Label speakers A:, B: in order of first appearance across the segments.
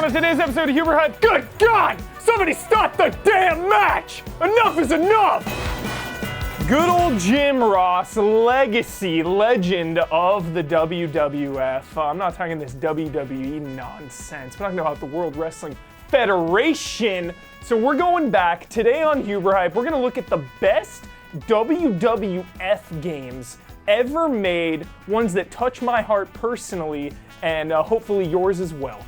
A: on today's episode of Huber Hype. Good God! Somebody stop the damn match! Enough is enough! Good old Jim Ross, legacy legend of the WWF. I'm not talking this WWE nonsense. We're talking about the World Wrestling Federation. So we're going back today on Huber Hype. We're gonna look at the best WWF games ever made, ones that touch my heart personally, and hopefully yours as well.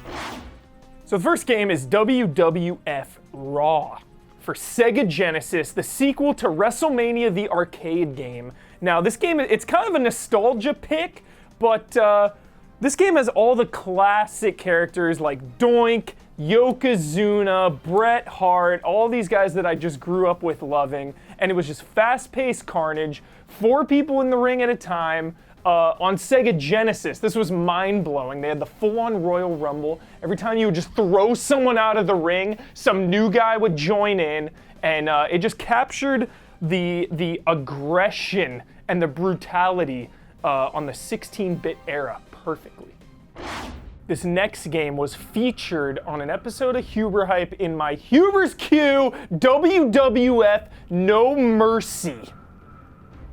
A: So the first game is WWF Raw for Sega Genesis, the sequel to WrestleMania the arcade game. Now this game, it's kind of a nostalgia pick, but this game has all the classic characters like Doink, Yokozuna, Bret Hart, all these guys that I just grew up with loving, and it was just fast-paced carnage, 4 people in the ring at a time, on Sega Genesis. This was mind-blowing. They had the full-on Royal Rumble. Every time you would just throw someone out of the ring, some new guy would join in, and it just captured the aggression and the brutality on the 16-bit era perfectly. This next game was featured on an episode of Huber Hype in my Huber's Q WWF No Mercy.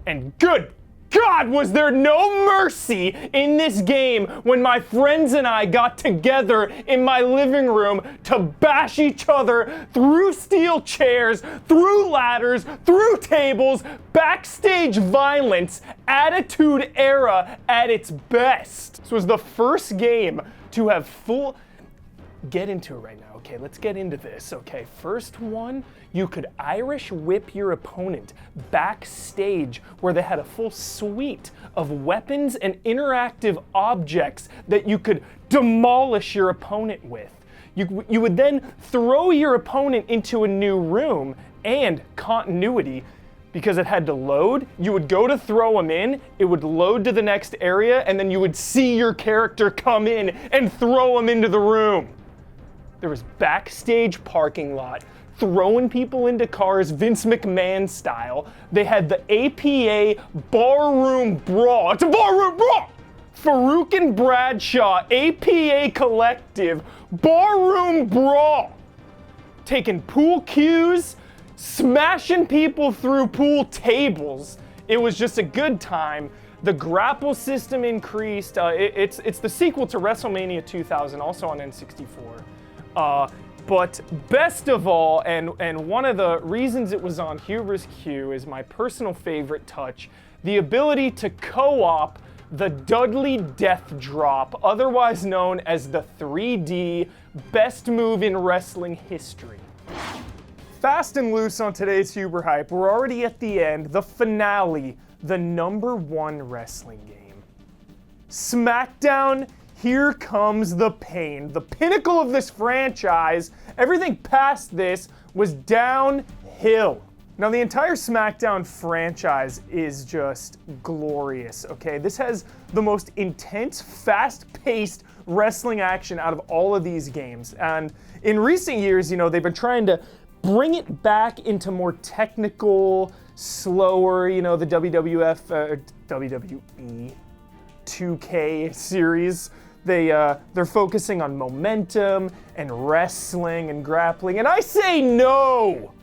A: And good God, was there no mercy in this game when my friends and I got together in my living room to bash each other through steel chairs, through ladders, through tables, backstage violence, Attitude Era at its best. This was the first game to have full... Get into it right now, okay? Let's get into this, okay? First one, you could Irish whip your opponent backstage where they had a full suite of weapons and interactive objects that you could demolish your opponent with. You would then throw your opponent into a new room, and continuity, because it had to load, you would go to throw them in, it would load to the next area, and then you would see your character come in and throw them into the room. There was backstage parking lot, throwing people into cars Vince McMahon style. They had the APA barroom brawl. It's a barroom brawl! Farouk and Bradshaw, APA Collective, barroom brawl. Taking pool cues, smashing people through pool tables. It was just a good time. The grapple system increased. It's the sequel to WrestleMania 2000, also on N64. But best of all, and one of the reasons it was on Huber's Q is my personal favorite touch, the ability to co-op the Dudley Death Drop, otherwise known as the 3D best move in wrestling history. Fast and loose on today's Huber Hype. We're already at the end, the finale, the #1 wrestling game. Smackdown. Here comes the pain. The pinnacle of this franchise, everything past this was downhill. Now the entire Smackdown franchise is just glorious, okay? This has the most intense, fast-paced wrestling action out of all of these games. And in recent years, they've been trying to bring it back into more technical, slower, the WWE 2K series. They're focusing on momentum and wrestling and grappling, and I say no!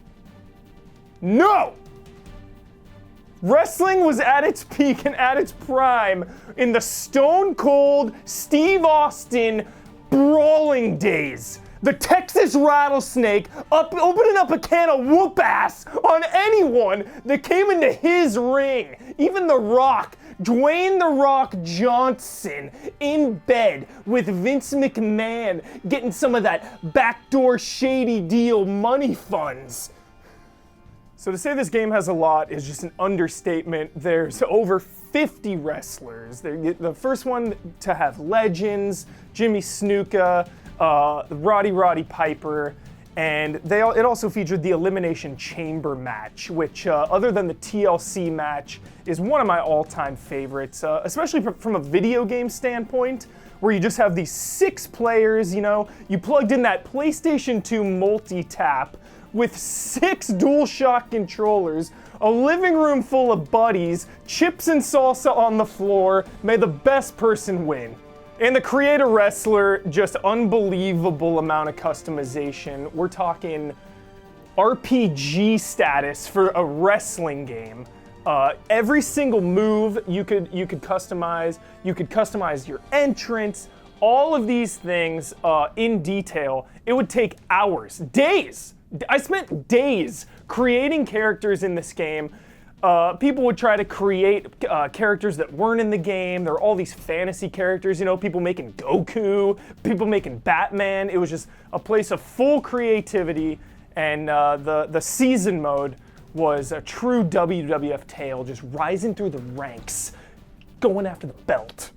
A: No! Wrestling was at its peak and at its prime in the Stone Cold Steve Austin brawling days. The Texas Rattlesnake opening up a can of whoop ass on anyone that came into his ring. Even The Rock, Dwayne "The Rock" Johnson, in bed with Vince McMahon, getting some of that backdoor shady deal money funds. So to say this game has a lot is just an understatement. There's over 50 wrestlers. They're the first one to have legends, Jimmy Snuka, Roddy Piper, and it also featured the Elimination Chamber match, which other than the TLC match is one of my all-time favorites, especially from a video game standpoint, where you just have these 6 players, you plugged in that PlayStation 2 multi-tap with 6 DualShock controllers, a living room full of buddies, chips and salsa on the floor, may the best person win. And the Creator Wrestler, just unbelievable amount of customization. We're talking RPG status for a wrestling game. Every single move you could customize. You could customize your entrance. All of these things in detail. It would take hours, days. I spent days creating characters in this game. People would try to create characters that weren't in the game. There were all these fantasy characters, you know, people making Goku, people making Batman. It was just a place of full creativity, and the season mode was a true WWF tale, just rising through the ranks, going after the belt.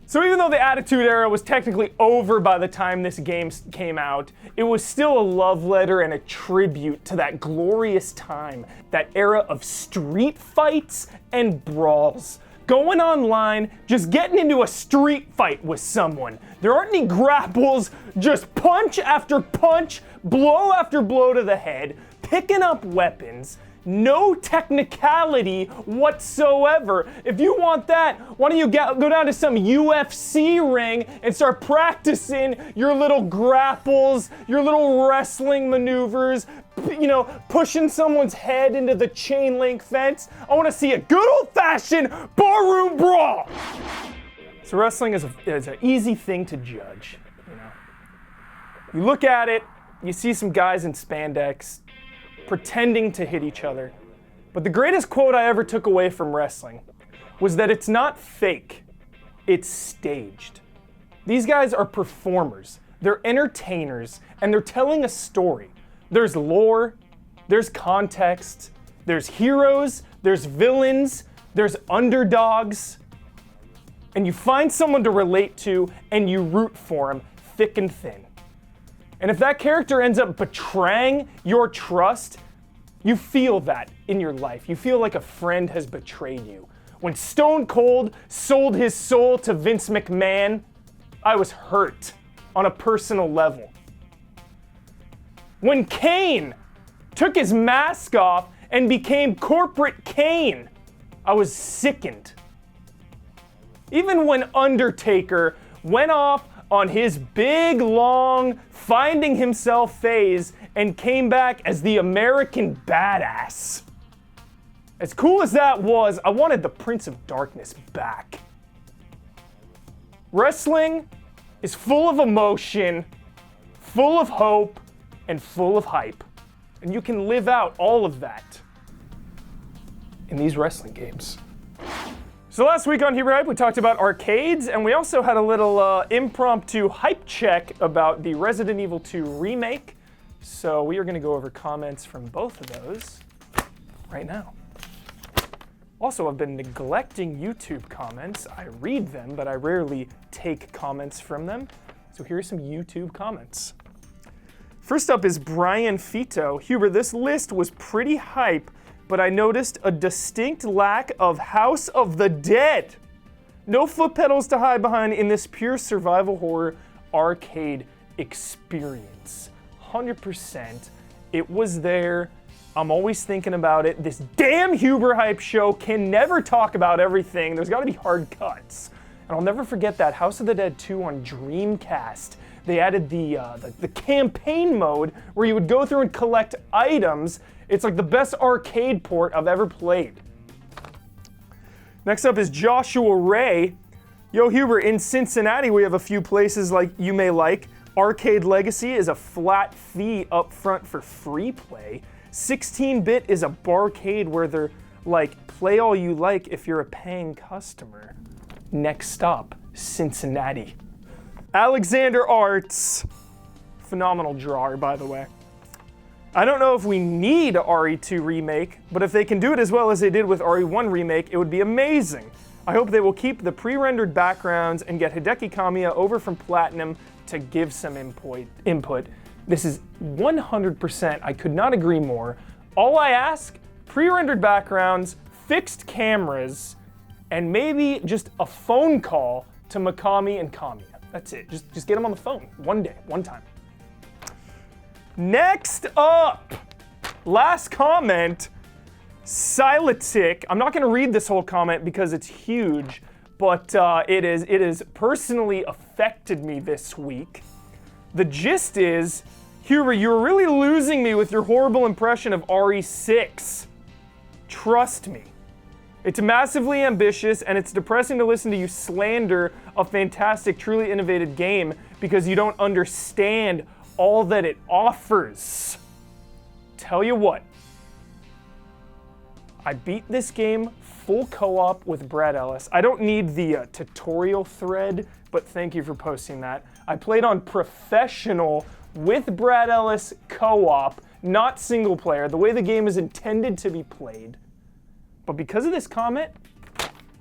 A: So even though the Attitude Era was technically over by the time this game came out, it was still a love letter and a tribute to that glorious time, that era of street fights and brawls. Going online, just getting into a street fight with someone. There aren't any grapples, just punch after punch, blow after blow to the head, picking up weapons. No technicality whatsoever. If you want that, why don't you go down to some UFC ring and start practicing your little grapples, your little wrestling maneuvers, you know, pushing someone's head into the chain link fence. I want to see a good old-fashioned barroom brawl. So wrestling is an easy thing to judge, you know. You look at it, you see some guys in spandex pretending to hit each other. But the greatest quote I ever took away from wrestling was that it's not fake, it's staged. These guys are performers, they're entertainers, and they're telling a story. There's lore, there's context, there's heroes, there's villains, there's underdogs, and you find someone to relate to and you root for them thick and thin. And if that character ends up betraying your trust, you feel that in your life. You feel like a friend has betrayed you. When Stone Cold sold his soul to Vince McMahon, I was hurt on a personal level. When Kane took his mask off and became Corporate Kane, I was sickened. Even when Undertaker went off on his big, long, finding himself phase and came back as the American Badass. As cool as that was, I wanted the Prince of Darkness back. Wrestling is full of emotion, full of hope, and full of hype. And you can live out all of that in these wrestling games. So last week on Hebrew Hype, we talked about arcades, and we also had a little impromptu hype check about the Resident Evil 2 remake. So we are going to go over comments from both of those right now. Also, I've been neglecting YouTube comments. I read them, but I rarely take comments from them. So here are some YouTube comments. First up is Brian Fito. Huber, this list was pretty hype, but I noticed a distinct lack of House of the Dead. No foot pedals to hide behind in this pure survival horror arcade experience. 100%. It was there. I'm always thinking about it. This damn Huber Hype show can never talk about everything. There's gotta be hard cuts. And I'll never forget that House of the Dead 2 on Dreamcast. They added the campaign mode where you would go through and collect items. It's like the best arcade port I've ever played. Next up is Joshua Ray. Yo, Huber, in Cincinnati, we have a few places like you may like. Arcade Legacy is a flat fee up front for free play. 16-bit is a barcade where they're like, play all you like if you're a paying customer. Next stop, Cincinnati. Alexander Arts. Phenomenal drawer, by the way. I don't know if we need a RE2 remake, but if they can do it as well as they did with RE1 remake, it would be amazing. I hope they will keep the pre-rendered backgrounds and get Hideki Kamiya over from Platinum to give some input. This is 100%, I could not agree more. All I ask, pre-rendered backgrounds, fixed cameras, and maybe just a phone call to Mikami and Kamiya. That's it, just get them on the phone, one day, one time. Next up, last comment, Siletic. I'm not gonna read this whole comment because it's huge, but it has personally affected me this week. The gist is, Huber, you're really losing me with your horrible impression of RE6. Trust me. It's massively ambitious, and it's depressing to listen to you slander a fantastic, truly innovative game because you don't understand all that it offers. Tell you what, I beat this game full co-op with Brad Ellis. I don't need the tutorial thread, but thank you for posting that. I played on professional with Brad Ellis co-op, not single player, the way the game is intended to be played. But because of this comment,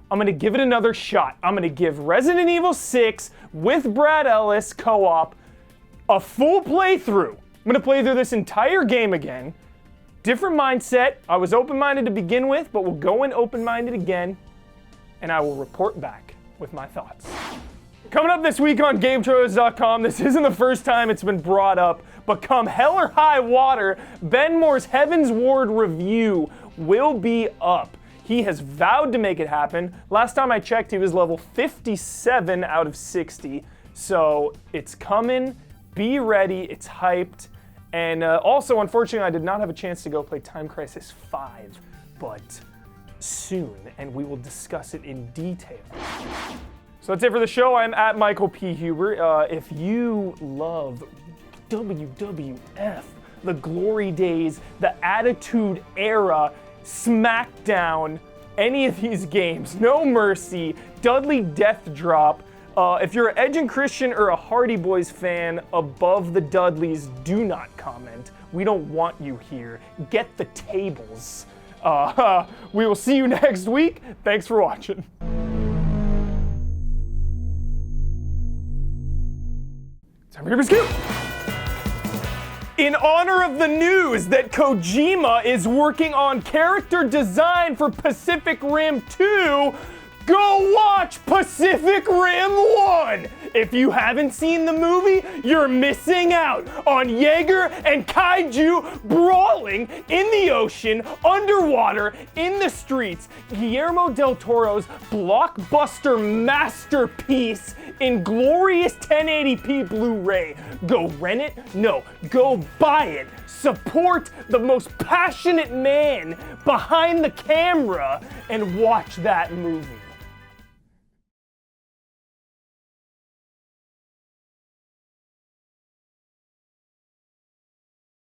A: I'm gonna give it another shot. I'm gonna give Resident Evil 6 with Brad Ellis co-op a full playthrough. I'm gonna play through this entire game again. Different mindset. I was open-minded to begin with, but we'll go in open-minded again, and I will report back with my thoughts. Coming up this week on GameTrailers.com, this isn't the first time it's been brought up, but come hell or high water, Ben Moore's Heaven's Ward review will be up. He has vowed to make it happen. Last time I checked, he was level 57 out of 60. So it's coming, be ready, it's hyped. And also, unfortunately, I did not have a chance to go play Time Crisis 5, but soon, and we will discuss it in detail. So that's it for the show. I'm at Michael P. Huber. If you love WWF, the glory days, the Attitude Era, Smackdown, any of these games, No Mercy, Dudley Death Drop. If you're an Edge and Christian or a Hardy Boys fan, above the Dudleys, do not comment. We don't want you here. Get the tables. We will see you next week. Thanks for watching. Time for Huber's Scoop. In honor of the news that Kojima is working on character design for Pacific Rim 2, go watch Pacific Rim 1! If you haven't seen the movie, you're missing out on Jaeger and Kaiju brawling in the ocean, underwater, in the streets. Guillermo del Toro's blockbuster masterpiece in glorious 1080p Blu-ray. Go rent it? No, go buy it. Support the most passionate man behind the camera and watch that movie.